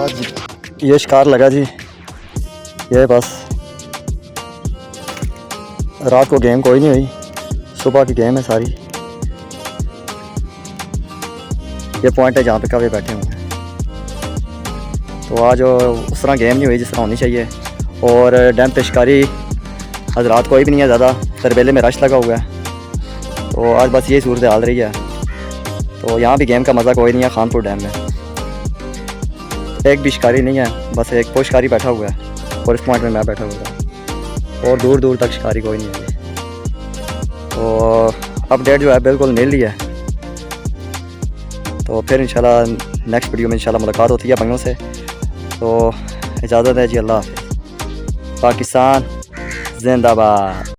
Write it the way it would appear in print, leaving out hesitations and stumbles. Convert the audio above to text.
आज ये शिकार लगा जी, ये बस रात को गेम कोई नहीं हुई, सुबह की गेम है सारी। ये पॉइंट है जहाँ पे कभी बैठे हुए हैं, तो आज उस तरह गेम नहीं हुई जिस तरह होनी चाहिए। और डैम पे शिकारी आज रात कोई भी नहीं है, ज़्यादा तरबेले में रश लगा हुआ है, तो आज बस यही सूरत हाल रही है। तो यहाँ भी गेम का मज़ा कोई नहीं है खानपुर डैम में, एक भी शिकारी नहीं है, बस एक को शिकारी बैठा हुआ है और इस पॉइंट में मैं बैठा हुआ था, और दूर दूर तक शिकारी कोई नहीं है। तो अपडेट जो है बिल्कुल नील ही है। तो फिर इंशाल्लाह नेक्स्ट वीडियो में इंशाल्लाह मुलाकात होती है भाइयों से। तो इजाज़त है जी, अल्लाह हाफ़िज़। पाकिस्तान जिंदाबाद।